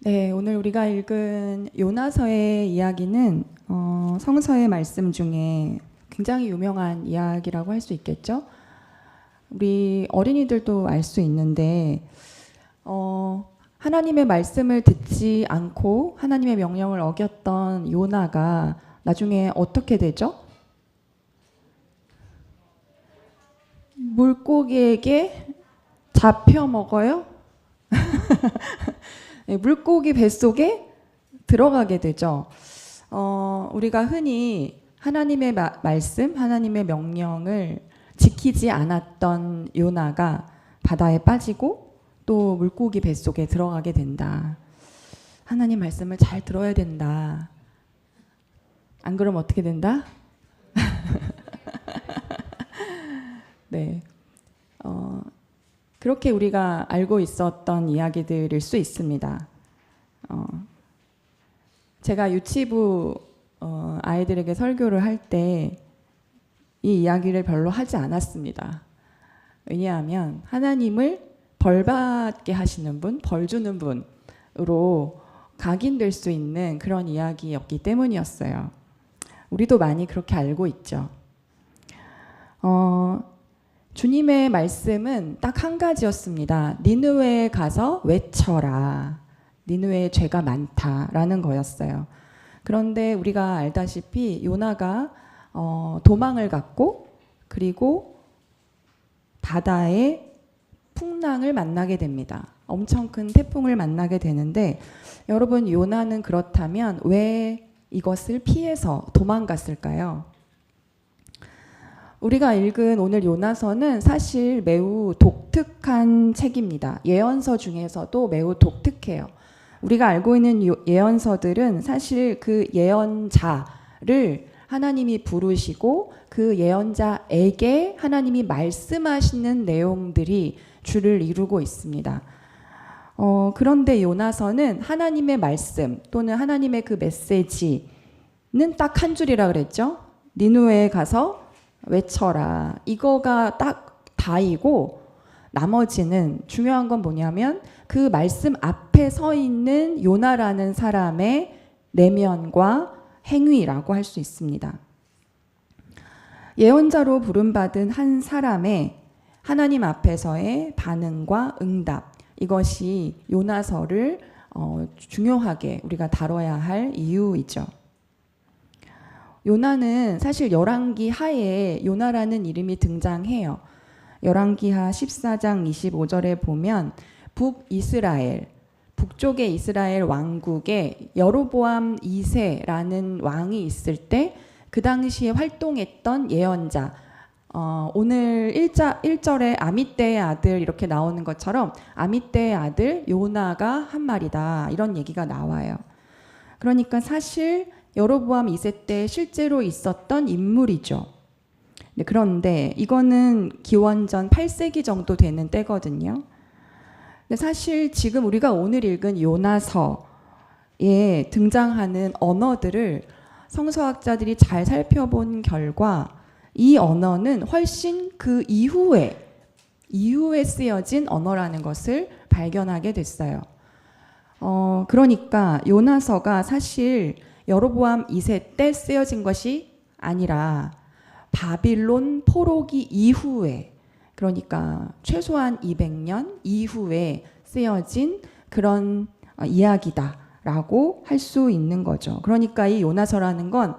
네, 오늘 우리가 읽은 요나서의 이야기는 성서의 말씀 중에 굉장히 유명한 이야기라고 할 수 있겠죠. 우리 어린이들도 알 수 있는데 하나님의 말씀을 듣지 않고 하나님의 명령을 어겼던 요나가 나중에 어떻게 되죠? 물고기에게 잡혀 먹어요? 물고기 뱃속에 들어가게 되죠. 우리가 흔히 하나님의 말씀, 하나님의 명령을 지키지 않았던 요나가 바다에 빠지고 또 물고기 뱃속에 들어가게 된다. 하나님 말씀을 잘 들어야 된다. 안 그러면 어떻게 된다? 네. 그렇게 우리가 알고 있었던 이야기들일 수 있습니다. 제가 유치부 아이들에게 설교를 할 때 이 이야기를 별로 하지 않았습니다. 왜냐하면 하나님을 벌받게 하시는 분, 벌 주는 분으로 각인될 수 있는 그런 이야기였기 때문이었어요. 우리도 많이 그렇게 알고 있죠. 주님의 말씀은 딱 한 가지였습니다. 니느웨에 가서 외쳐라. 니느웨의 죄가 많다라는 거였어요. 그런데 우리가 알다시피 요나가 도망을 갔고 그리고 바다에 풍랑을 만나게 됩니다. 엄청 큰 태풍을 만나게 되는데 여러분 요나는 그렇다면 왜 이것을 피해서 도망갔을까요? 우리가 읽은 오늘 요나서는 사실 매우 독특한 책입니다. 예언서 중에서도 매우 독특해요. 우리가 알고 있는 예언서들은 사실 그 예언자를 하나님이 부르시고 그 예언자에게 하나님이 말씀하시는 내용들이 주를 이루고 있습니다. 그런데 요나서는 하나님의 말씀 또는 하나님의 그 메시지는 딱 한 줄이라 그랬죠. 니느웨에 가서 외쳐라. 이거가 딱 다이고 나머지는 중요한 건 뭐냐면 그 말씀 앞에 서 있는 요나라는 사람의 내면과 행위라고 할 수 있습니다. 예언자로 부름받은 한 사람의 하나님 앞에서의 반응과 응답, 이것이 요나서를 중요하게 우리가 다뤄야 할 이유이죠. 요나는 사실 열왕기 하에 요나라는 이름이 등장해요. 열왕기하 14장 25절에 보면 북이스라엘, 북쪽의 이스라엘 왕국에 여로보암 2세라는 왕이 있을 때 그 당시에 활동했던 예언자, 오늘 1절에 아미떼의 아들 이렇게 나오는 것처럼 아미떼의 아들 요나가 한 말이다 이런 얘기가 나와요. 그러니까 사실 여로보암 2세 때 실제로 있었던 인물이죠. 네, 그런데 이거는 기원전 8세기 정도 되는 때거든요. 근데 사실 지금 우리가 오늘 읽은 요나서에 등장하는 언어들을 성서학자들이 잘 살펴본 결과 이 언어는 훨씬 그 이후에 쓰여진 언어라는 것을 발견하게 됐어요. 그러니까 요나서가 사실 여로보암 2세 때 쓰여진 것이 아니라 바빌론 포로기 이후에, 그러니까 최소한 200년 이후에 쓰여진 그런 이야기다라고 할 수 있는 거죠. 그러니까 이 요나서라는 건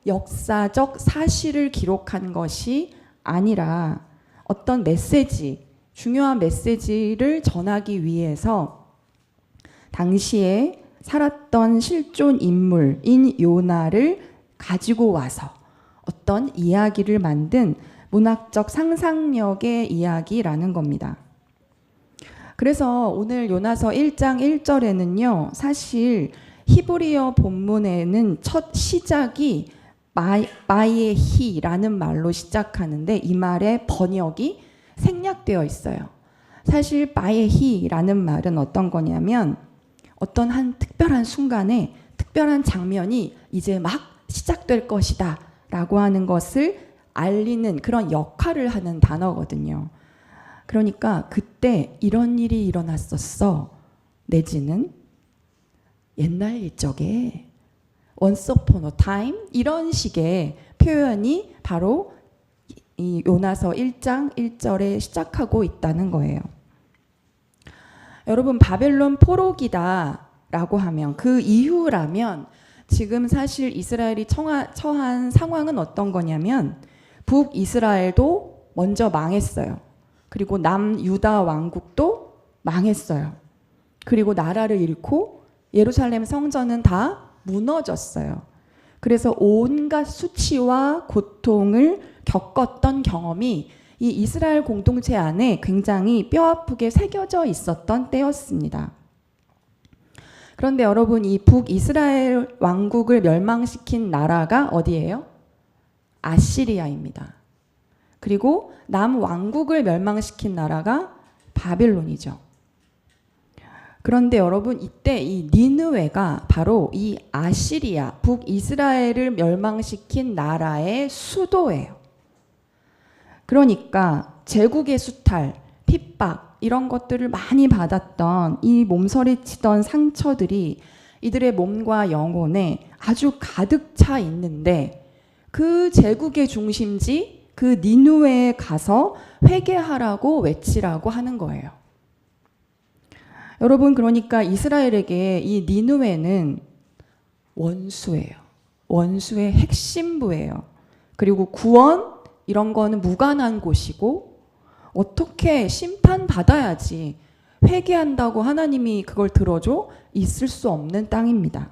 역사적 사실을 기록한 것이 아니라 어떤 메시지, 중요한 메시지를 전하기 위해서 당시에 살았던 실존 인물인 요나를 가지고 와서 어떤 이야기를 만든 문학적 상상력의 이야기라는 겁니다. 그래서 오늘 요나서 1장 1절에는요, 사실 히브리어 본문에는 첫 시작이 바예히라는 말로 시작하는데 이 말의 번역이 생략되어 있어요. 사실 바예히라는 말은 어떤 거냐면 어떤 한 특별한 순간에 특별한 장면이 이제 막 시작될 것이다 라고 하는 것을 알리는 그런 역할을 하는 단어거든요. 그러니까 그때 이런 일이 일어났었어 내지는 옛날 일적에 once upon a time 이런 식의 표현이 바로 이 요나서 1장 1절에 시작하고 있다는 거예요. 여러분, 바벨론 포로기다라고 하면 그 이후라면 지금 사실 이스라엘이 처한 상황은 어떤 거냐면 북이스라엘도 먼저 망했어요. 그리고 남유다 왕국도 망했어요. 그리고 나라를 잃고 예루살렘 성전은 다 무너졌어요. 그래서 온갖 수치와 고통을 겪었던 경험이 이 이스라엘 공동체 안에 굉장히 뼈아프게 새겨져 있었던 때였습니다. 그런데 여러분, 이 북이스라엘 왕국을 멸망시킨 나라가 어디예요? 아시리아입니다. 그리고 남왕국을 멸망시킨 나라가 바빌론이죠. 그런데 여러분, 이때 이 니느웨가 바로 이 아시리아, 북이스라엘을 멸망시킨 나라의 수도예요. 그러니까 제국의 수탈, 핍박 이런 것들을 많이 받았던 이 몸서리치던 상처들이 이들의 몸과 영혼에 아주 가득 차 있는데 그 제국의 중심지 그 니느웨에 가서 회개하라고 외치라고 하는 거예요. 여러분, 그러니까 이스라엘에게 이 니느웨는 원수예요. 원수의 핵심부예요. 그리고 구원 이런 거는 무관한 곳이고 어떻게 심판받아야지 회개한다고 하나님이 그걸 들어줘? 있을 수 없는 땅입니다.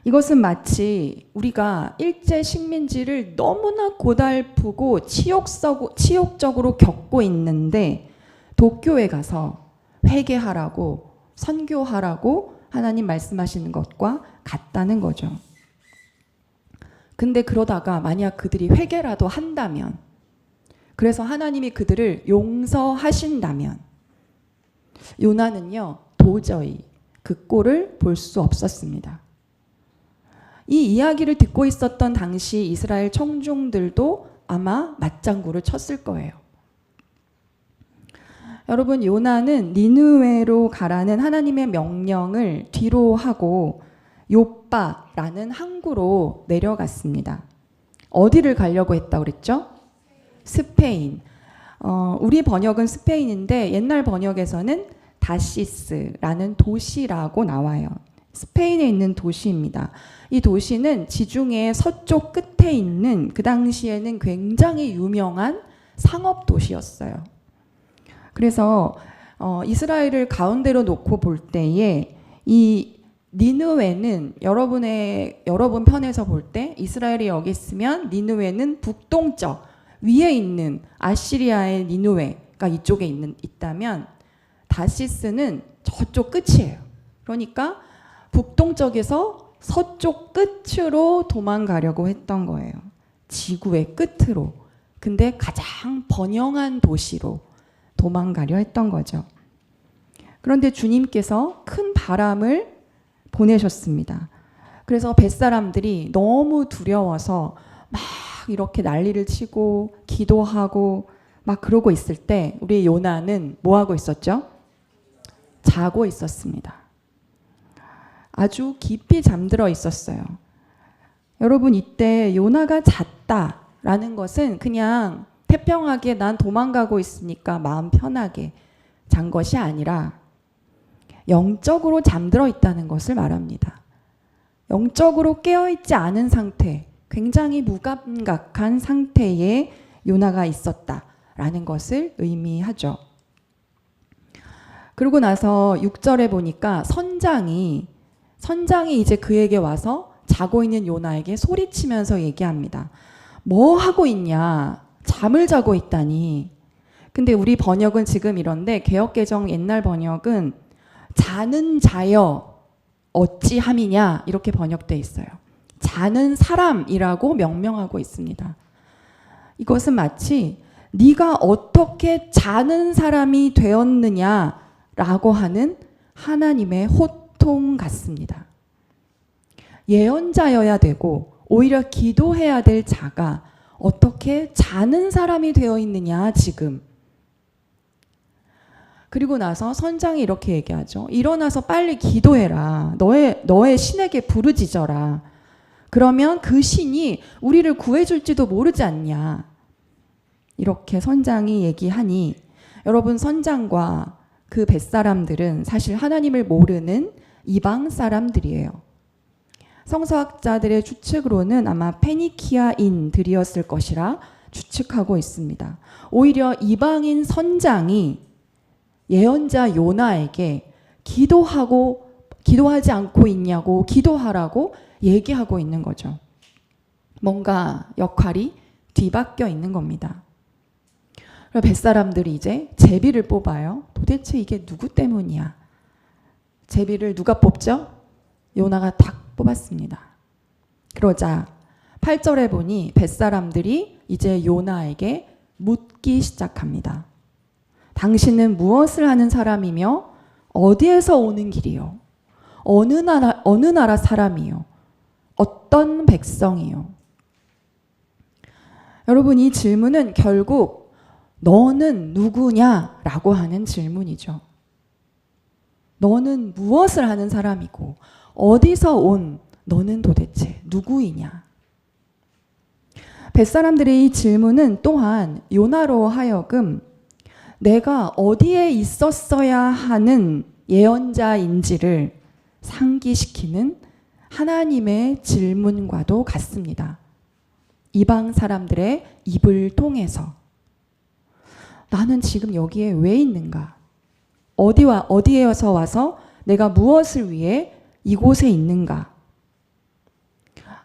이것은 마치 우리가 일제 식민지를 너무나 고달프고 치욕적으로 겪고 있는데 도쿄에 가서 회개하라고 선교하라고 하나님 말씀하시는 것과 같다는 거죠. 근데 그러다가 만약 그들이 회개라도 한다면, 그래서 하나님이 그들을 용서하신다면 요나는요 도저히 그 꼴을 볼 수 없었습니다. 이 이야기를 듣고 있었던 당시 이스라엘 청중들도 아마 맞장구를 쳤을 거예요. 여러분, 요나는 니느웨로 가라는 하나님의 명령을 뒤로 하고 요빠라는 항구로 내려갔습니다. 어디를 가려고 했다고 그랬죠? 스페인. 우리 번역은 스페인인데 옛날 번역에서는 다시스라는 도시라고 나와요. 스페인에 있는 도시입니다. 이 도시는 지중해 서쪽 끝에 있는 그 당시에는 굉장히 유명한 상업 도시였어요. 그래서 이스라엘을 가운데로 놓고 볼 때에 이 니느웨는 여러분 편에서 볼 때 이스라엘이 여기 있으면 니느웨는 북동쪽 위에 있는 아시리아의 니느웨가 이쪽에 있다면 다시스는 저쪽 끝이에요. 그러니까 북동쪽에서 서쪽 끝으로 도망가려고 했던 거예요. 지구의 끝으로. 근데 가장 번영한 도시로 도망가려 했던 거죠. 그런데 주님께서 큰 바람을 보내셨습니다. 그래서 벳사람들이 너무 두려워서 막 이렇게 난리를 치고 기도하고 막 그러고 있을 때 우리 요나는 뭐 하고 있었죠? 자고 있었습니다. 아주 깊이 잠들어 있었어요. 여러분, 이때 요나가 잤다라는 것은 그냥 태평하게 난 도망가고 있으니까 마음 편하게 잔 것이 아니라 영적으로 잠들어 있다는 것을 말합니다. 영적으로 깨어있지 않은 상태, 굉장히 무감각한 상태에 요나가 있었다라는 것을 의미하죠. 그러고 나서 6절에 보니까 선장이 이제 그에게 와서 자고 있는 요나에게 소리치면서 얘기합니다. 뭐 하고 있냐? 잠을 자고 있다니. 근데 우리 번역은 지금 이런데 개역개정 옛날 번역은 자는 자여 어찌함이냐 이렇게 번역돼 있어요. 자는 사람이라고 명명하고 있습니다. 이것은 마치 네가 어떻게 자는 사람이 되었느냐라고 하는 하나님의 호통 같습니다. 예언자여야 되고 오히려 기도해야 될 자가 어떻게 자는 사람이 되어 있느냐 지금. 그리고 나서 선장이 이렇게 얘기하죠. 일어나서 빨리 기도해라. 너의 신에게 부르짖어라. 그러면 그 신이 우리를 구해줄지도 모르지 않냐. 이렇게 선장이 얘기하니 여러분, 선장과 그 뱃사람들은 사실 하나님을 모르는 이방 사람들이에요. 성서학자들의 추측으로는 아마 페니키아인들이었을 것이라 추측하고 있습니다. 오히려 이방인 선장이 예언자 요나에게 기도하지 않고 있냐고 기도하라고 얘기하고 있는 거죠. 뭔가 역할이 뒤바뀌어 있는 겁니다. 뱃사람들이 이제 제비를 뽑아요. 도대체 이게 누구 때문이야? 제비를 누가 뽑죠? 요나가 딱 뽑았습니다. 그러자 8절에 보니 뱃사람들이 이제 요나에게 묻기 시작합니다. 당신은 무엇을 하는 사람이며 어디에서 오는 길이요? 어느 나라 사람이요? 어떤 백성이요? 여러분, 이 질문은 결국 너는 누구냐라고 하는 질문이죠. 너는 무엇을 하는 사람이고 어디서 온 너는 도대체 누구이냐? 뱃사람들의 이 질문은 또한 요나로 하여금 내가 어디에 있었어야 하는 예언자인지를 상기시키는 하나님의 질문과도 같습니다. 이방 사람들의 입을 통해서 나는 지금 여기에 왜 있는가? 어디에서 와서 내가 무엇을 위해 이곳에 있는가?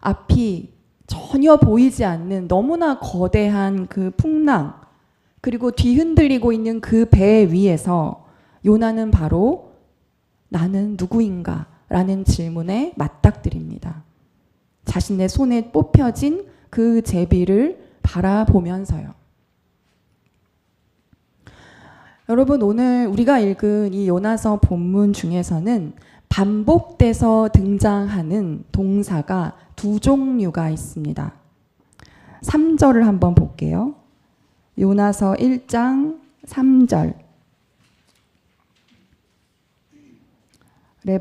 앞이 전혀 보이지 않는 너무나 거대한 그 풍랑, 그리고 뒤흔들리고 있는 그 배 위에서 요나는 바로 나는 누구인가? 라는 질문에 맞닥뜨립니다. 자신의 손에 뽑혀진 그 제비를 바라보면서요. 여러분, 오늘 우리가 읽은 이 요나서 본문 중에서는 반복돼서 등장하는 동사가 두 종류가 있습니다. 3절을 한번 볼게요. 요나서 1장 3절에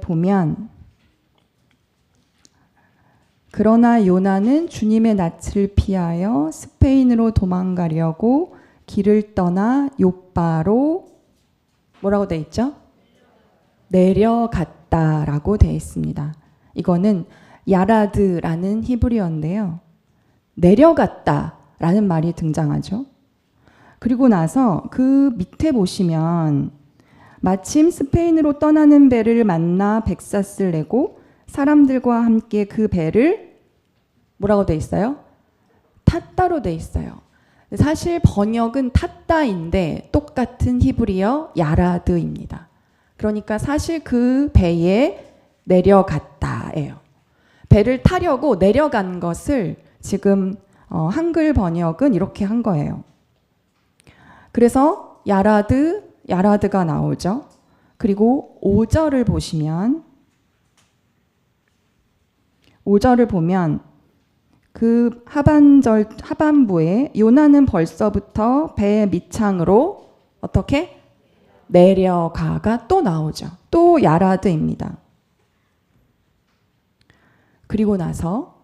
보면 그러나 요나는 주님의 낯을 피하여 스페인으로 도망가려고 길을 떠나 요빠로 뭐라고 돼 있죠? 내려갔다라고 돼 있습니다. 이거는 야라드라는 히브리어인데요. 내려갔다라는 말이 등장하죠. 그리고 나서 그 밑에 보시면 마침 스페인으로 떠나는 배를 만나 백삿을 내고 사람들과 함께 그 배를 뭐라고 돼 있어요? 탔다로 돼 있어요. 사실 번역은 탔다인데 똑같은 히브리어 야라드입니다. 그러니까 사실 그 배에 내려갔다예요. 배를 타려고 내려간 것을 지금 한글 번역은 이렇게 한 거예요. 그래서 야라드가 나오죠. 그리고 5절을 보면 그 하반부에 요나는 벌써부터 배의 밑창으로 어떻게 내려가가 또 나오죠. 또 야라드입니다. 그리고 나서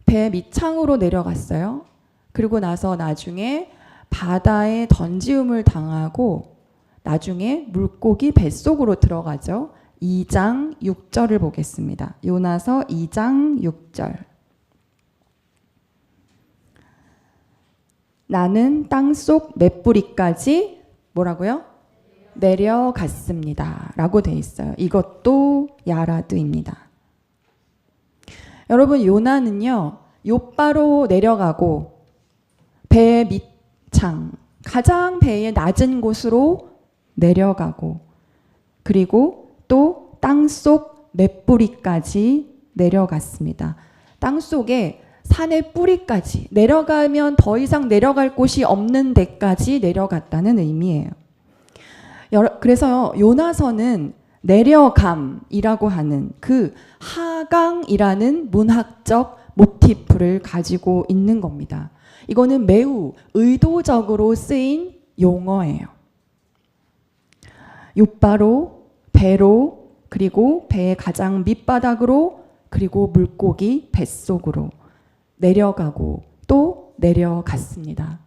배 밑창으로 내려갔어요. 그리고 나서 나중에 바다에 던지움을 당하고 나중에 물고기 뱃속으로 들어가죠. 2장 6절을 보겠습니다. 요나서 2장 6절. 나는 땅속 맷뿌리까지 뭐라고요? 내려갔습니다. 라고 돼 있어요. 이것도 야라드입니다. 여러분, 요나는요, 요빠로 내려가고 배 밑창, 가장 배의 낮은 곳으로 내려가고 그리고 또 땅속 맷뿌리까지 내려갔습니다. 땅속에 산의 뿌리까지 내려가면 더 이상 내려갈 곳이 없는 데까지 내려갔다는 의미예요. 그래서 요나서는 내려감이라고 하는 그 하강이라는 문학적 모티프를 가지고 있는 겁니다. 이거는 매우 의도적으로 쓰인 용어예요. 욥바로, 배로, 그리고 배의 가장 밑바닥으로, 그리고 물고기 뱃속으로 내려가고 또 내려갔습니다.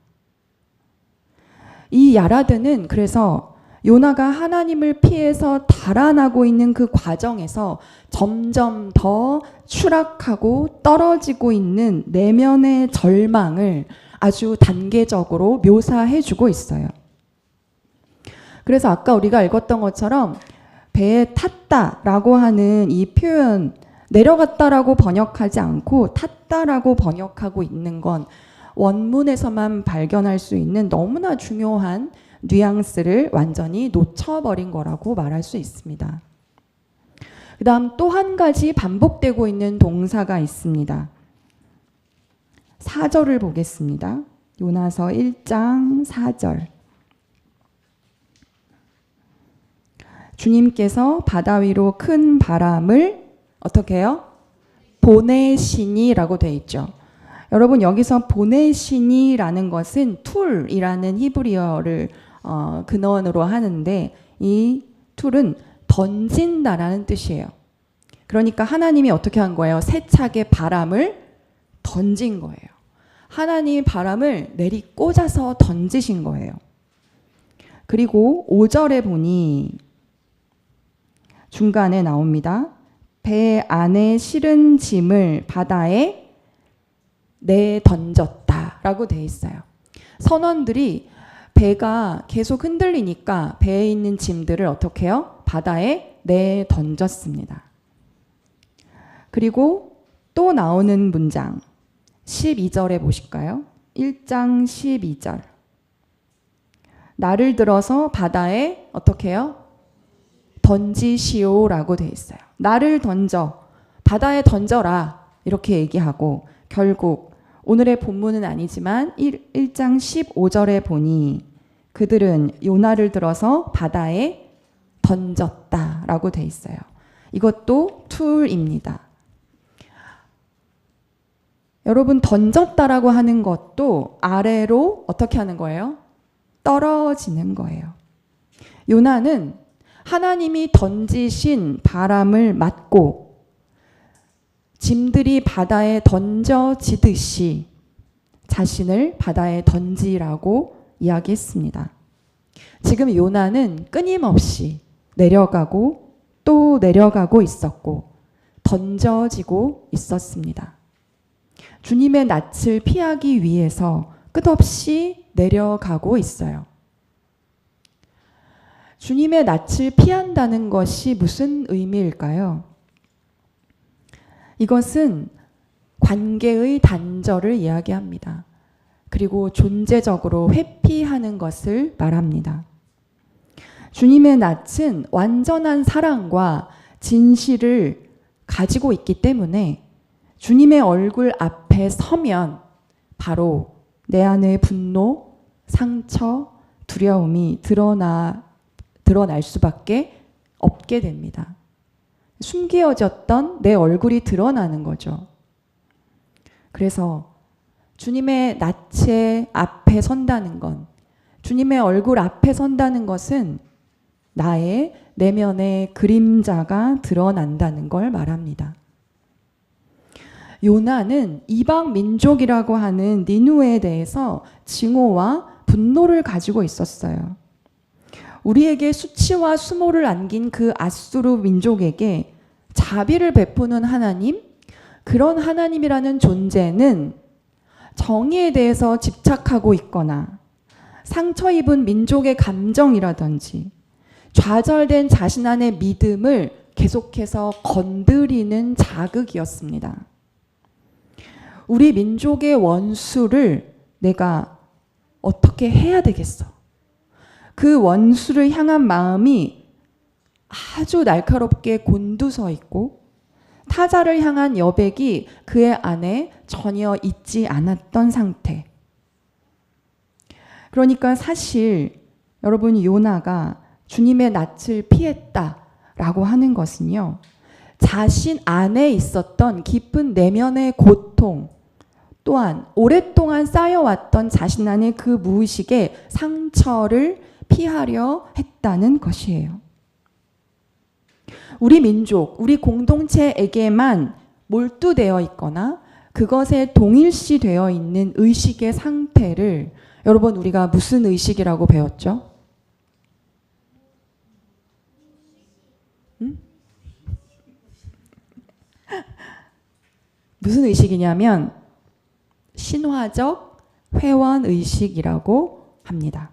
이 야라드는 그래서 요나가 하나님을 피해서 달아나고 있는 그 과정에서 점점 더 추락하고 떨어지고 있는 내면의 절망을 아주 단계적으로 묘사해주고 있어요. 그래서 아까 우리가 읽었던 것처럼 배에 탔다라고 하는 이 표현, 내려갔다라고 번역하지 않고 탔다라고 번역하고 있는 건 원문에서만 발견할 수 있는 너무나 중요한 뉘앙스를 완전히 놓쳐버린 거라고 말할 수 있습니다. 그 다음 또 한 가지 반복되고 있는 동사가 있습니다. 4절을 보겠습니다. 요나서 1장 4절. 주님께서 바다 위로 큰 바람을 어떻게 해요? 보내시니라고 돼 있죠. 여러분 여기서 보내시니라는 것은 툴이라는 히브리어를 근원으로 하는데 이 툴은 던진다라는 뜻이에요. 그러니까 하나님이 어떻게 한 거예요? 세차게 바람을 던진 거예요. 하나님이 바람을 내리 꽂아서 던지신 거예요. 그리고 5절에 보니 중간에 나옵니다. 배 안에 실은 짐을 바다에 내던졌다라고 돼 있어요. 선원들이 배가 계속 흔들리니까 배에 있는 짐들을 어떻게 해요? 바다에 내던졌습니다. 그리고 또 나오는 문장 12절에 보실까요? 1장 12절. 나를 들어서 바다에 어떻게 해요? 던지시오라고 돼 있어요. 나를 던져, 바다에 던져라 이렇게 얘기하고 결국 오늘의 본문은 아니지만 1장 15절에 보니 그들은 요나를 들어서 바다에 던졌다라고 돼 있어요. 이것도 툴입니다. 여러분 던졌다라고 하는 것도 아래로 어떻게 하는 거예요? 떨어지는 거예요. 요나는 하나님이 던지신 바람을 맞고 짐들이 바다에 던져지듯이 자신을 바다에 던지라고 이야기했습니다. 지금 요나는 끊임없이 내려가고 또 내려가고 있었고 던져지고 있었습니다. 주님의 낯을 피하기 위해서 끝없이 내려가고 있어요. 주님의 낯을 피한다는 것이 무슨 의미일까요? 이것은 관계의 단절을 이야기합니다. 그리고 존재적으로 회피하는 것을 말합니다. 주님의 낯은 완전한 사랑과 진실을 가지고 있기 때문에 주님의 얼굴 앞에 서면 바로 내 안의 분노, 상처, 두려움이 드러날 수밖에 없게 됩니다. 숨겨졌던 내 얼굴이 드러나는 거죠. 그래서 주님의 낯의 앞에 선다는 건, 주님의 얼굴 앞에 선다는 것은 나의 내면의 그림자가 드러난다는 걸 말합니다. 요나는 이방 민족이라고 하는 니누에 대해서 증오와 분노를 가지고 있었어요. 우리에게 수치와 수모를 안긴 그 아수르 민족에게 자비를 베푸는 하나님, 그런 하나님이라는 존재는 정의에 대해서 집착하고 있거나 상처 입은 민족의 감정이라든지 좌절된 자신 안의 믿음을 계속해서 건드리는 자극이었습니다. 우리 민족의 원수를 내가 어떻게 해야 되겠어? 그 원수를 향한 마음이 아주 날카롭게 곤두서 있고 타자를 향한 여백이 그의 안에 전혀 있지 않았던 상태. 그러니까 사실 여러분 요나가 주님의 낯을 피했다라고 하는 것은요. 자신 안에 있었던 깊은 내면의 고통 또한 오랫동안 쌓여왔던 자신 안의 그 무의식의 상처를 피하려 했다는 것이에요. 우리 민족, 우리 공동체에게만 몰두되어 있거나 그것에 동일시되어 있는 의식의 상태를 여러분 우리가 무슨 의식이라고 배웠죠? 무슨 의식이냐면 신화적 회원의식이라고 합니다.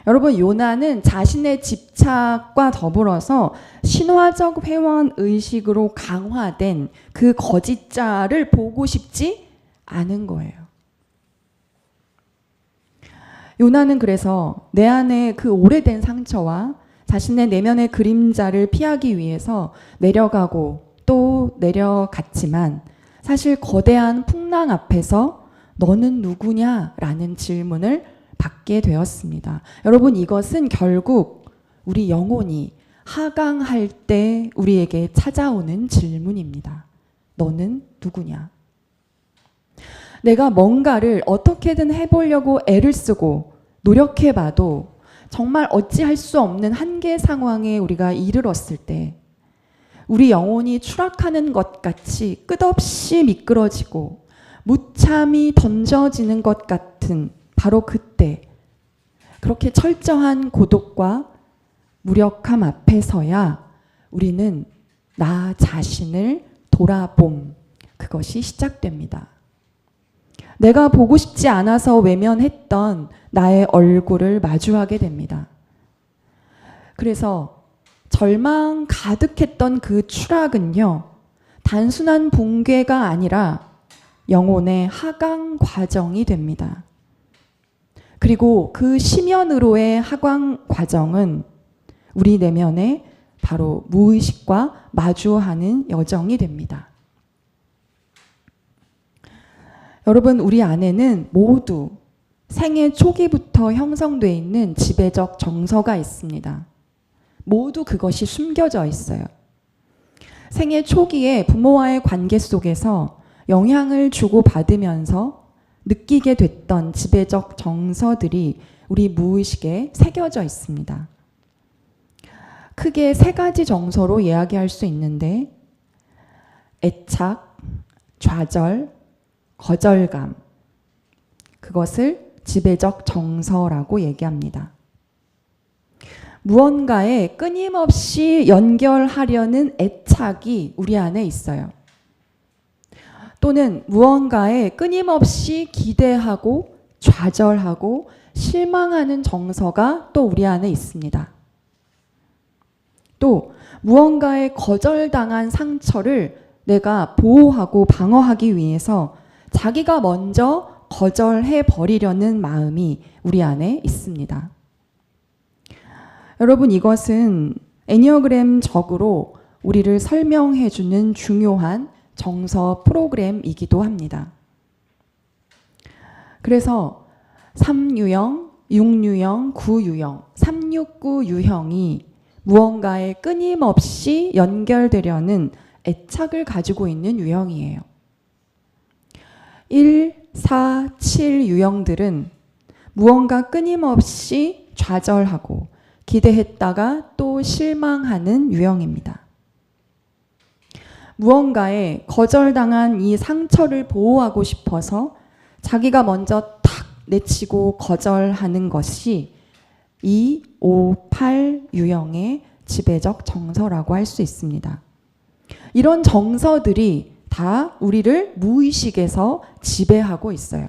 여러분 요나는 자신의 집착과 더불어서 신화적 회원의식으로 강화된 그 거짓자를 보고 싶지 않은 거예요. 요나는 그래서 내 안에 그 오래된 상처와 자신의 내면의 그림자를 피하기 위해서 내려가고 또 내려갔지만 사실 거대한 풍랑 앞에서 너는 누구냐라는 질문을 받게 되었습니다. 여러분 이것은 결국 우리 영혼이 하강할 때 우리에게 찾아오는 질문입니다. 너는 누구냐? 내가 뭔가를 어떻게든 해보려고 애를 쓰고 노력해봐도 정말 어찌할 수 없는 한계 상황에 우리가 이르렀을 때 우리 영혼이 추락하는 것 같이 끝없이 미끄러지고 무참히 던져지는 것 같은 바로 그때 그렇게 철저한 고독과 무력함 앞에서야 우리는 나 자신을 돌아봄 그것이 시작됩니다. 내가 보고 싶지 않아서 외면했던 나의 얼굴을 마주하게 됩니다. 그래서 절망 가득했던 그 추락은요, 단순한 붕괴가 아니라 영혼의 하강 과정이 됩니다. 그리고 그 심연으로의 하강 과정은 우리 내면에 바로 무의식과 마주하는 여정이 됩니다. 여러분, 우리 안에는 모두 생애 초기부터 형성되어 있는 지배적 정서가 있습니다. 모두 그것이 숨겨져 있어요. 생애 초기에 부모와의 관계 속에서 영향을 주고받으면서 느끼게 됐던 지배적 정서들이 우리 무의식에 새겨져 있습니다. 크게 세 가지 정서로 이야기할 수 있는데 애착, 좌절, 거절감, 그것을 지배적 정서라고 얘기합니다. 무언가에 끊임없이 연결하려는 애착이 우리 안에 있어요. 또는 무언가에 끊임없이 기대하고 좌절하고 실망하는 정서가 또 우리 안에 있습니다. 또 무언가에 거절당한 상처를 내가 보호하고 방어하기 위해서 자기가 먼저 거절해 버리려는 마음이 우리 안에 있습니다. 여러분, 이것은 애니어그램적으로 우리를 설명해 주는 중요한 정서 프로그램이기도 합니다. 그래서 3유형, 6유형, 9유형, 369 유형이 무언가에 끊임없이 연결되려는 애착을 가지고 있는 유형이에요. 1, 4, 7 유형들은 무언가 끊임없이 좌절하고 기대했다가 또 실망하는 유형입니다. 무언가에 거절당한 이 상처를 보호하고 싶어서 자기가 먼저 탁 내치고 거절하는 것이 2, 5, 8 유형의 지배적 정서라고 할 수 있습니다. 이런 정서들이 다 우리를 무의식에서 지배하고 있어요.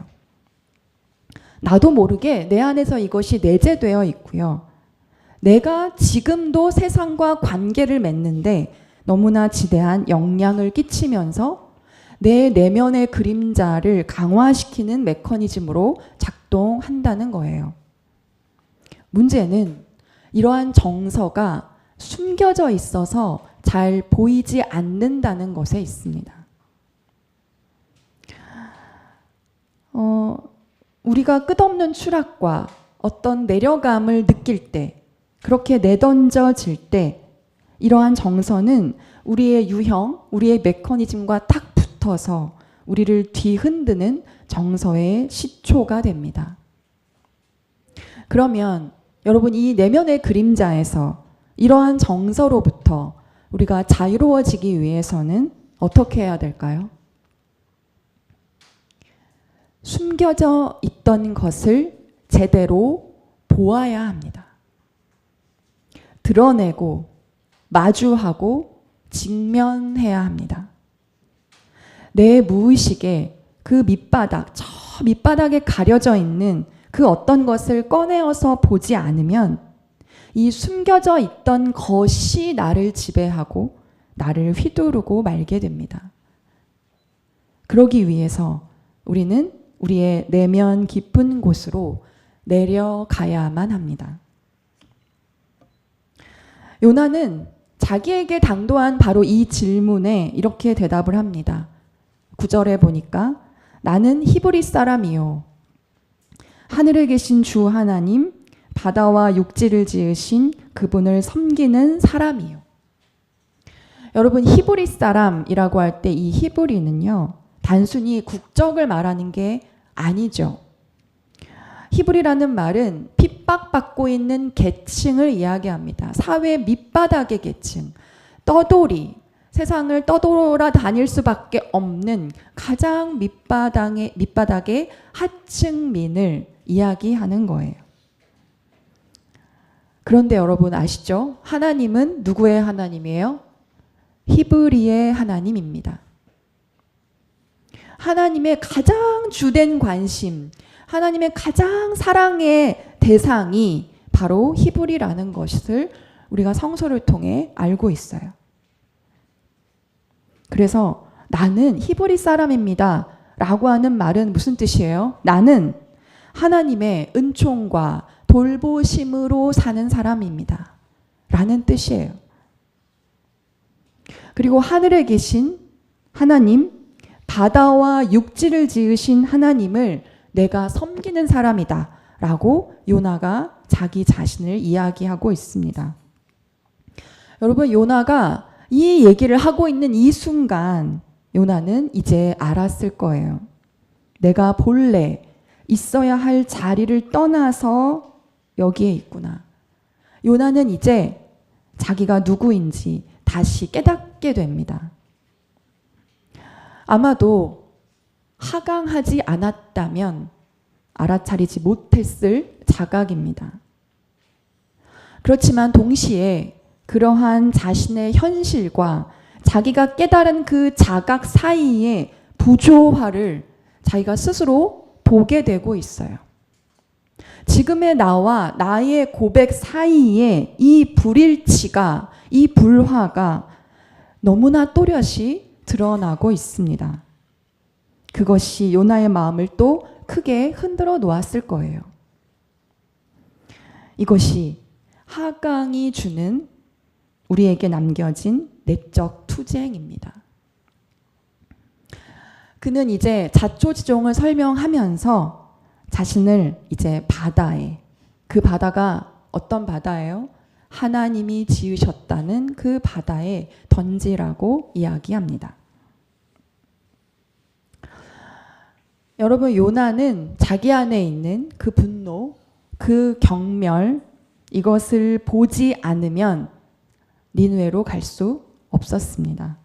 나도 모르게 내 안에서 이것이 내재되어 있고요. 내가 지금도 세상과 관계를 맺는데 너무나 지대한 영향을 끼치면서 내 내면의 그림자를 강화시키는 메커니즘으로 작동한다는 거예요. 문제는 이러한 정서가 숨겨져 있어서 잘 보이지 않는다는 것에 있습니다. 우리가 끝없는 추락과 어떤 내려감을 느낄 때, 그렇게 내던져질 때 이러한 정서는 우리의 유형, 우리의 메커니즘과 딱 붙어서 우리를 뒤흔드는 정서의 시초가 됩니다. 그러면 여러분, 이 내면의 그림자에서 이러한 정서로부터 우리가 자유로워지기 위해서는 어떻게 해야 될까요? 숨겨져 있던 것을 제대로 보아야 합니다. 드러내고 마주하고 직면해야 합니다. 내 무의식에 그 밑바닥, 저 밑바닥에 가려져 있는 그 어떤 것을 꺼내어서 보지 않으면 이 숨겨져 있던 것이 나를 지배하고 나를 휘두르고 말게 됩니다. 그러기 위해서 우리는 우리의 내면 깊은 곳으로 내려가야만 합니다. 요나는 자기에게 당도한 바로 이 질문에 이렇게 대답을 합니다. 9절에 보니까 나는 히브리 사람이요. 하늘에 계신 주 하나님, 바다와 육지를 지으신 그분을 섬기는 사람이요. 여러분, 히브리 사람이라고 할 때 이 히브리는요, 단순히 국적을 말하는 게 아니죠. 히브리라는 말은 핍박받고 있는 계층을 이야기합니다. 사회 밑바닥의 계층, 떠돌이, 세상을 떠돌아 다닐 수밖에 없는 가장 밑바닥의 하층민을 이야기하는 거예요. 그런데 여러분 아시죠? 하나님은 누구의 하나님이에요? 히브리의 하나님입니다. 하나님의 가장 주된 관심, 하나님의 가장 사랑의 대상이 바로 히브리라는 것을 우리가 성서를 통해 알고 있어요. 그래서 나는 히브리 사람입니다 라고 하는 말은 무슨 뜻이에요? 나는 하나님의 은총과 돌보심으로 사는 사람입니다 라는 뜻이에요. 그리고 하늘에 계신 하나님, 바다와 육지를 지으신 하나님을 내가 섬기는 사람이다 라고 요나가 자기 자신을 이야기하고 있습니다. 여러분, 요나가 이 얘기를 하고 있는 이 순간 요나는 이제 알았을 거예요. 내가 본래 있어야 할 자리를 떠나서 여기에 있구나. 요나는 이제 자기가 누구인지 다시 깨닫게 됩니다. 아마도 하강하지 않았다면 알아차리지 못했을 자각입니다. 그렇지만 동시에 그러한 자신의 현실과 자기가 깨달은 그 자각 사이의 부조화를 자기가 스스로 보게 되고 있어요. 지금의 나와 나의 고백 사이에 이 불일치가, 이 불화가 너무나 또렷이 드러나고 있습니다. 그것이 요나의 마음을 또 크게 흔들어 놓았을 거예요. 이것이 하강이 주는 우리에게 남겨진 내적 투쟁입니다. 그는 이제 자초지종을 설명하면서 자신을 이제 바다에, 그 바다가 어떤 바다예요? 하나님이 지으셨다는 그 바다에 던지라고 이야기합니다. 여러분, 요나는 자기 안에 있는 그 분노, 그 경멸, 이것을 보지 않으면 니느웨로 갈 수 없었습니다.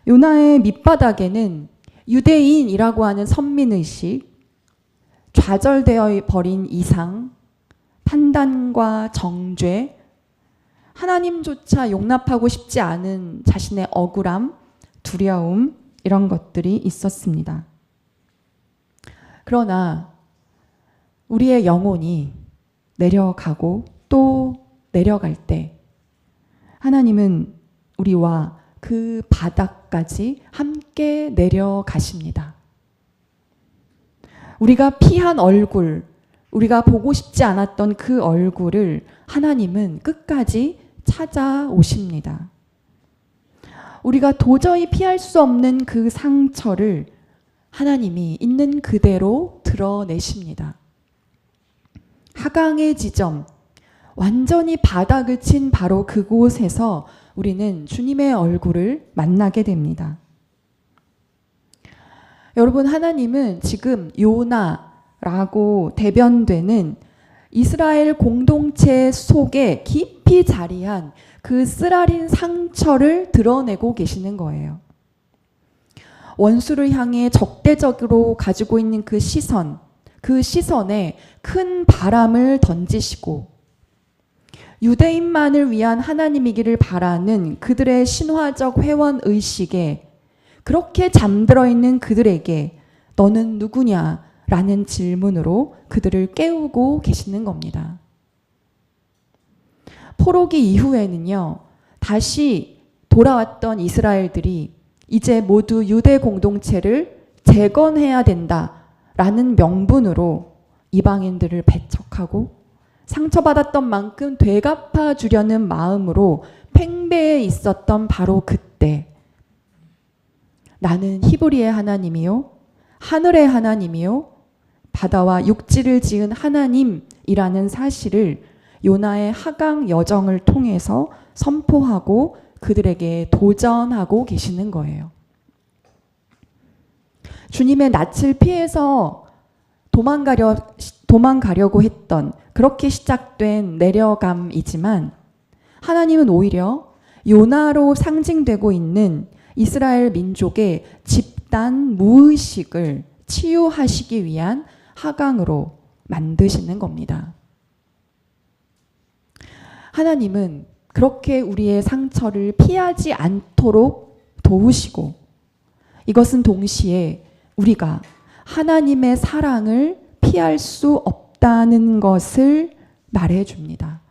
요나의 밑바닥에는 유대인이라고 하는 선민의식, 좌절되어 버린 이상, 판단과 정죄, 하나님조차 용납하고 싶지 않은 자신의 억울함, 두려움, 이런 것들이 있었습니다. 그러나 우리의 영혼이 내려가고 또 내려갈 때 하나님은 우리와 그 바닥까지 함께 내려가십니다. 우리가 피한 얼굴, 우리가 보고 싶지 않았던 그 얼굴을 하나님은 끝까지 찾아오십니다. 우리가 도저히 피할 수 없는 그 상처를 하나님이 있는 그대로 드러내십니다. 하강의 지점, 완전히 바닥을 친 바로 그곳에서 우리는 주님의 얼굴을 만나게 됩니다. 여러분, 하나님은 지금 요나라고 대변되는 이스라엘 공동체 속에 깊이 자리한 그 쓰라린 상처를 드러내고 계시는 거예요. 원수를 향해 적대적으로 가지고 있는 그 시선에 큰 바람을 던지시고 유대인만을 위한 하나님이기를 바라는 그들의 신화적 회원 의식에 그렇게 잠들어 있는 그들에게 너는 누구냐? 라는 질문으로 그들을 깨우고 계시는 겁니다. 포로기 이후에는요, 다시 돌아왔던 이스라엘들이 이제 모두 유대 공동체를 재건해야 된다라는 명분으로 이방인들을 배척하고 상처받았던 만큼 되갚아 주려는 마음으로 팽배해 있었던 바로 그때 나는 히브리의 하나님이요 하늘의 하나님이요 바다와 육지를 지은 하나님이라는 사실을 요나의 하강 여정을 통해서 선포하고 그들에게 도전하고 계시는 거예요. 주님의 낯을 피해서 도망가려고 했던 그렇게 시작된 내려감이지만 하나님은 오히려 요나로 상징되고 있는 이스라엘 민족의 집단 무의식을 치유하시기 위한 하강으로 만드시는 겁니다. 하나님은 그렇게 우리의 상처를 피하지 않도록 도우시고 이것은 동시에 우리가 하나님의 사랑을 피할 수 없다는 것을 말해줍니다.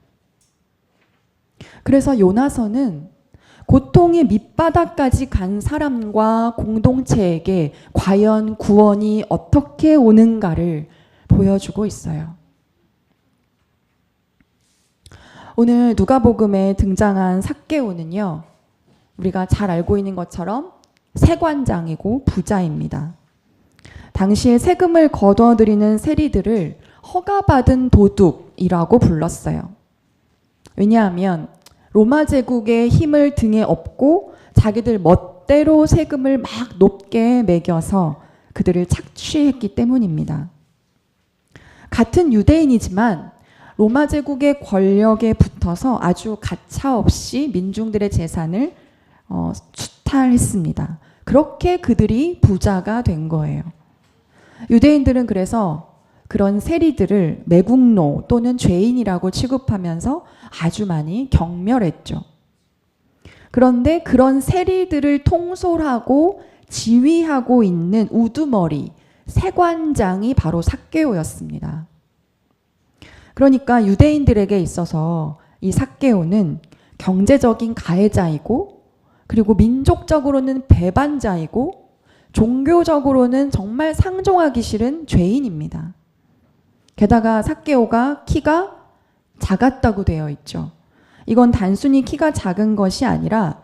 그래서 요나서는 고통의 밑바닥까지 간 사람과 공동체에게 과연 구원이 어떻게 오는가를 보여주고 있어요. 오늘 누가복음에 등장한 삭개오는요, 우리가 잘 알고 있는 것처럼 세관장이고 부자입니다. 당시에 세금을 거둬들이는 세리들을 허가받은 도둑이라고 불렀어요. 왜냐하면 로마 제국의 힘을 등에 업고 자기들 멋대로 세금을 막 높게 매겨서 그들을 착취했기 때문입니다. 같은 유대인이지만 로마 제국의 권력에 붙어서 아주 가차없이 민중들의 재산을 수탈했습니다. 그렇게 그들이 부자가 된 거예요. 유대인들은 그래서 그런 세리들을 매국노 또는 죄인이라고 취급하면서 아주 많이 경멸했죠. 그런데 그런 세리들을 통솔하고 지휘하고 있는 우두머리 세관장이 바로 삭개오였습니다. 그러니까 유대인들에게 있어서 이 삭개오는 경제적인 가해자이고 그리고 민족적으로는 배반자이고 종교적으로는 정말 상종하기 싫은 죄인입니다. 게다가 삭개오가 키가 작았다고 되어 있죠. 이건 단순히 키가 작은 것이 아니라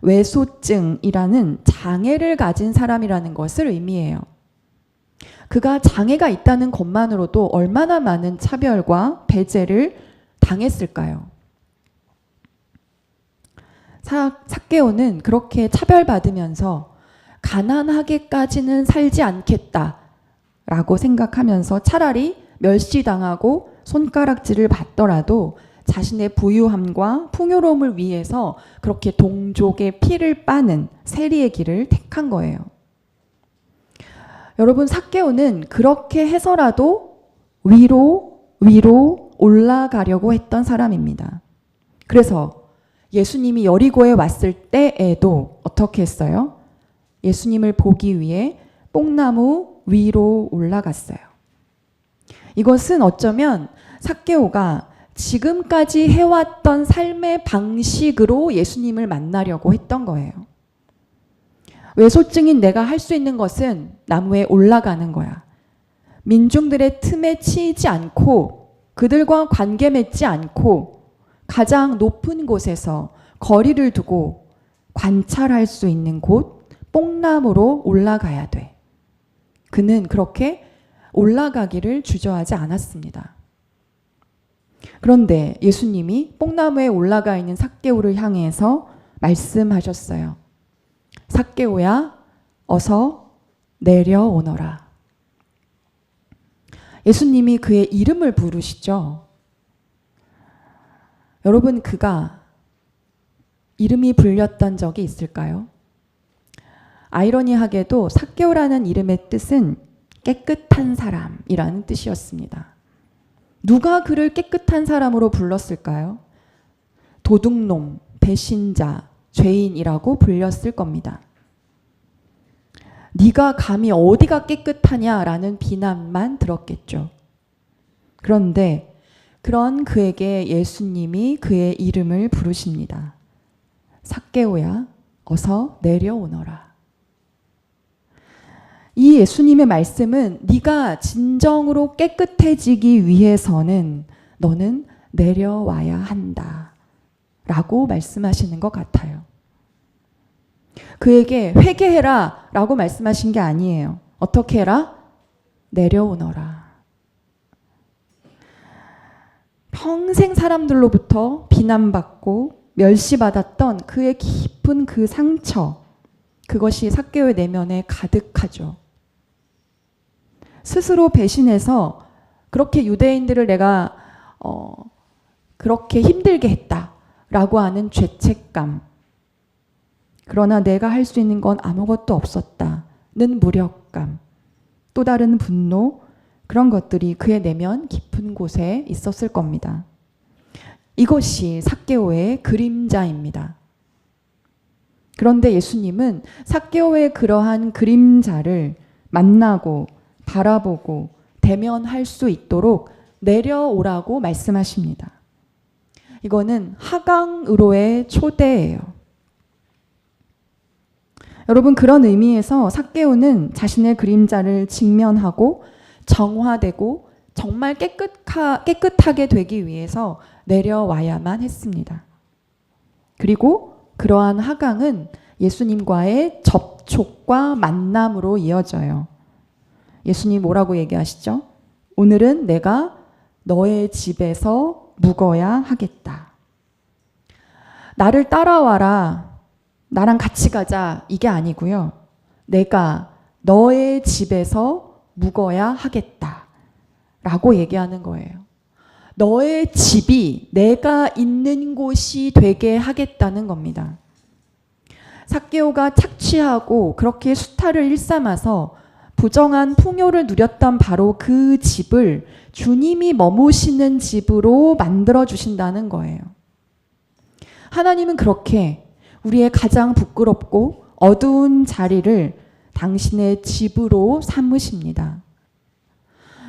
외소증이라는 장애를 가진 사람이라는 것을 의미해요. 그가 장애가 있다는 것만으로도 얼마나 많은 차별과 배제를 당했을까요? 삭개오는 그렇게 차별받으면서 가난하게까지는 살지 않겠다라고 생각하면서 차라리 멸시당하고 손가락질을 받더라도 자신의 부유함과 풍요로움을 위해서 그렇게 동족의 피를 빠는 세리의 길을 택한 거예요. 여러분, 삭개오는 그렇게 해서라도 위로 올라가려고 했던 사람입니다. 그래서 예수님이 여리고에 왔을 때에도 어떻게 했어요? 예수님을 보기 위해 뽕나무 위로 올라갔어요. 이것은 어쩌면 삭개오가 지금까지 해왔던 삶의 방식으로 예수님을 만나려고 했던 거예요. 외소증인 내가 할 수 있는 것은 나무에 올라가는 거야. 민중들의 틈에 치이지 않고 그들과 관계 맺지 않고 가장 높은 곳에서 거리를 두고 관찰할 수 있는 곳 뽕나무로 올라가야 돼. 그는 그렇게 올라가기를 주저하지 않았습니다. 그런데 예수님이 뽕나무에 올라가 있는 삭개오를 향해서 말씀하셨어요. 삭개오야, 어서 내려오너라. 예수님이 그의 이름을 부르시죠. 여러분, 그가 이름이 불렸던 적이 있을까요? 아이러니하게도 삭개오라는 이름의 뜻은 깨끗한 사람이라는 뜻이었습니다. 누가 그를 깨끗한 사람으로 불렀을까요? 도둑놈, 배신자, 죄인이라고 불렸을 겁니다. 네가 감히 어디가 깨끗하냐라는 비난만 들었겠죠. 그런데 그런 그에게 예수님이 그의 이름을 부르십니다. 삭개오야, 어서 내려오너라. 이 예수님의 말씀은 네가 진정으로 깨끗해지기 위해서는 너는 내려와야 한다 라고 말씀하시는 것 같아요. 그에게 회개해라 라고 말씀하신 게 아니에요. 어떻게 해라? 내려오너라. 평생 사람들로부터 비난받고 멸시받았던 그의 깊은 그 상처, 그것이 삭개오의 내면에 가득하죠. 스스로 배신해서 그렇게 유대인들을 내가 그렇게 힘들게 했다라고 하는 죄책감, 그러나 내가 할 수 있는 건 아무것도 없었다는 무력감, 또 다른 분노, 그런 것들이 그의 내면 깊은 곳에 있었을 겁니다. 이것이 삭개오의 그림자입니다. 그런데 예수님은 삭개오의 그러한 그림자를 만나고 바라보고 대면할 수 있도록 내려오라고 말씀하십니다. 이거는 하강으로의 초대예요. 여러분, 그런 의미에서 삭개오는 자신의 그림자를 직면하고 정화되고 정말 깨끗하게 되기 위해서 내려와야만 했습니다. 그리고 그러한 하강은 예수님과의 접촉과 만남으로 이어져요. 예수님 뭐라고 얘기하시죠? 오늘은 내가 너의 집에서 묵어야 하겠다. 나를 따라와라, 나랑 같이 가자, 이게 아니고요. 내가 너의 집에서 묵어야 하겠다 라고 얘기하는 거예요. 너의 집이 내가 있는 곳이 되게 하겠다는 겁니다. 삭개오가 착취하고 그렇게 수탈을 일삼아서 부정한 풍요를 누렸던 바로 그 집을 주님이 머무시는 집으로 만들어 주신다는 거예요. 하나님은 그렇게 우리의 가장 부끄럽고 어두운 자리를 당신의 집으로 삼으십니다.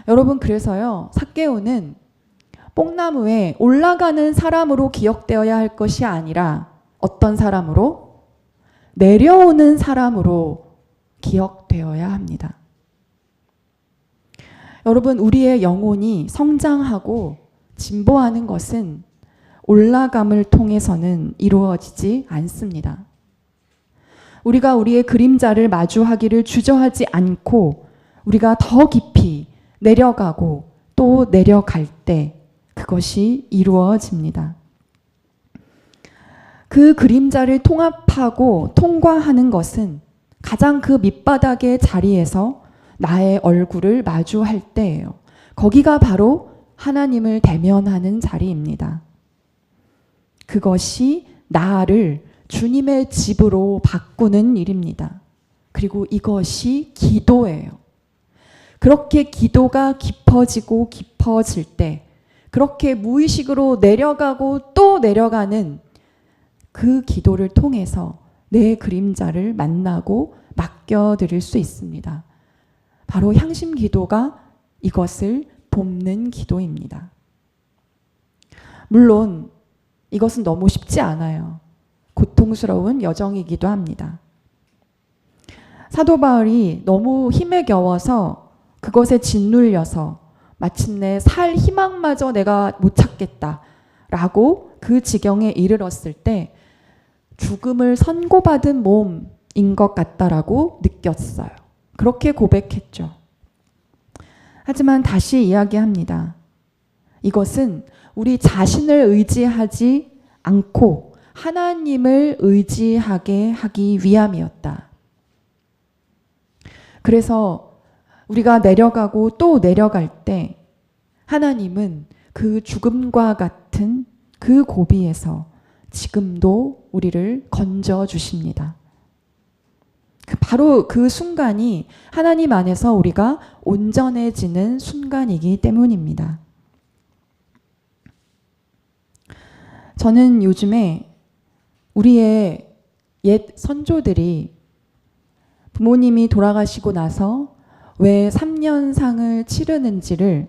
여러분, 그래서요, 삭개오는 뽕나무에 올라가는 사람으로 기억되어야 할 것이 아니라 어떤 사람으로? 내려오는 사람으로 기억되어야 합니다. 여러분, 우리의 영혼이 성장하고 진보하는 것은 올라감을 통해서는 이루어지지 않습니다. 우리가 우리의 그림자를 마주하기를 주저하지 않고 우리가 더 깊이 내려가고 또 내려갈 때 그것이 이루어집니다. 그 그림자를 통합하고 통과하는 것은 가장 그 밑바닥의 자리에서 나의 얼굴을 마주할 때예요. 거기가 바로 하나님을 대면하는 자리입니다. 그것이 나를 주님의 집으로 바꾸는 일입니다. 그리고 이것이 기도예요. 그렇게 기도가 깊어지고 깊어질 때, 그렇게 무의식으로 내려가고 또 내려가는 그 기도를 통해서 내 그림자를 만나고 맡겨드릴 수 있습니다. 바로 향심 기도가 이것을 돕는 기도입니다. 물론 이것은 너무 쉽지 않아요. 고통스러운 여정이기도 합니다. 사도 바울이 너무 힘에 겨워서 그것에 짓눌려서 마침내 살 희망마저 내가 못 찾겠다라고 그 지경에 이르렀을 때 죽음을 선고받은 몸인 것 같다라고 느꼈어요. 그렇게 고백했죠. 하지만 다시 이야기합니다. 이것은 우리 자신을 의지하지 않고 하나님을 의지하게 하기 위함이었다. 그래서 우리가 내려가고 또 내려갈 때 하나님은 그 죽음과 같은 그 고비에서 지금도 우리를 건져 주십니다. 바로 그 순간이 하나님 안에서 우리가 온전해지는 순간이기 때문입니다. 저는 요즘에 우리의 옛 선조들이 부모님이 돌아가시고 나서 왜 3년상을 치르는지를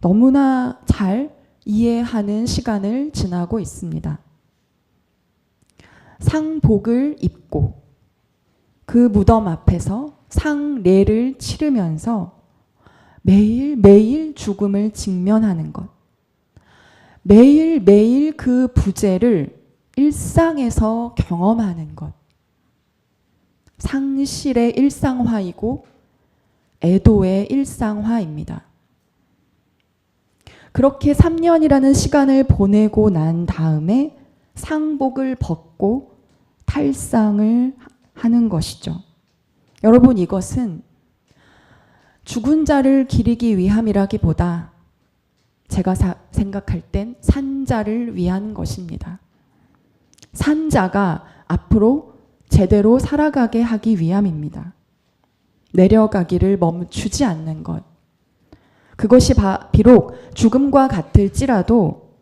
너무나 잘 이해하는 시간을 지나고 있습니다. 상복을 입고 그 무덤 앞에서 상례를 치르면서 매일매일 죽음을 직면하는 것, 매일매일 그 부재를 일상에서 경험하는 것, 상실의 일상화이고 애도의 일상화입니다. 그렇게 3년이라는 시간을 보내고 난 다음에 상복을 벗고 탈상을 하는 것이죠. 여러분, 이것은 죽은 자를 기리기 위함이라기보다 제가 생각할 땐 산자를 위한 것입니다. 산자가 앞으로 제대로 살아가게 하기 위함입니다. 내려가기를 멈추지 않는 것. 그것이 비록 죽음과 같을지라도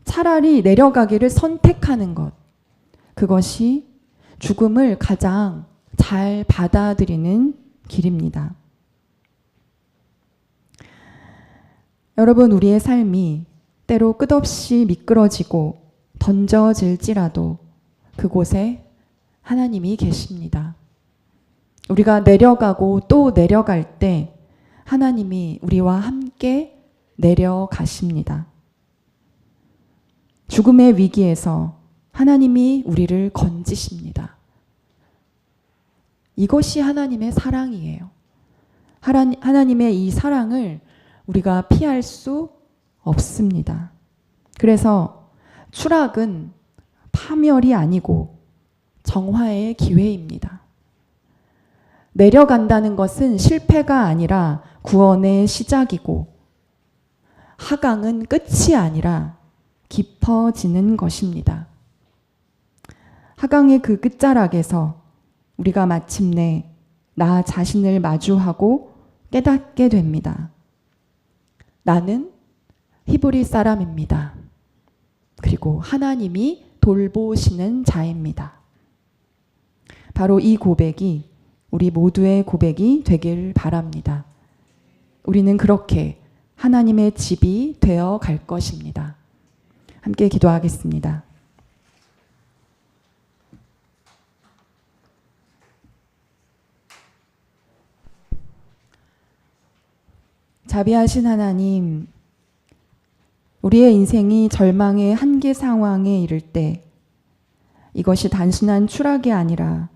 차라리 내려가기를 선택하는 것. 그것이 죽음을 가장 잘 받아들이는 길입니다. 여러분, 우리의 삶이 때로 끝없이 미끄러지고 던져질지라도 그곳에 하나님이 계십니다. 우리가 내려가고 또 내려갈 때 하나님이 우리와 함께 내려가십니다. 죽음의 위기에서 하나님이 우리를 건지십니다. 이것이 하나님의 사랑이에요. 하나님의 이 사랑을 우리가 피할 수 없습니다. 그래서 추락은 파멸이 아니고 정화의 기회입니다. 내려간다는 것은 실패가 아니라 구원의 시작이고 하강은 끝이 아니라 깊어지는 것입니다. 하강의 그 끝자락에서 우리가 마침내 나 자신을 마주하고 깨닫게 됩니다. 나는 히브리 사람입니다. 그리고 하나님이 돌보시는 자입니다. 바로 이 고백이 우리 모두의 고백이 되길 바랍니다. 우리는 그렇게 하나님의 집이 되어 갈 것입니다. 함께 기도하겠습니다. 자비하신 하나님, 우리의 인생이 절망의 한계 상황에 이를 때 이것이 단순한 추락이 아니라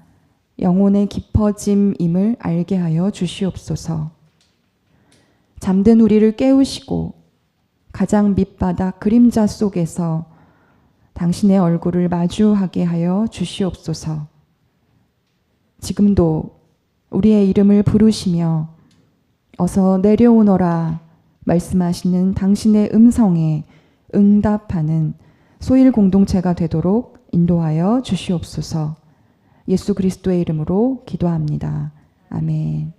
영혼의 깊어짐임을 알게 하여 주시옵소서. 잠든 우리를 깨우시고 가장 밑바닥 그림자 속에서 당신의 얼굴을 마주하게 하여 주시옵소서. 지금도 우리의 이름을 부르시며 어서 내려오너라 말씀하시는 당신의 음성에 응답하는 소일 공동체가 되도록 인도하여 주시옵소서. 예수 그리스도의 이름으로 기도합니다. 아멘.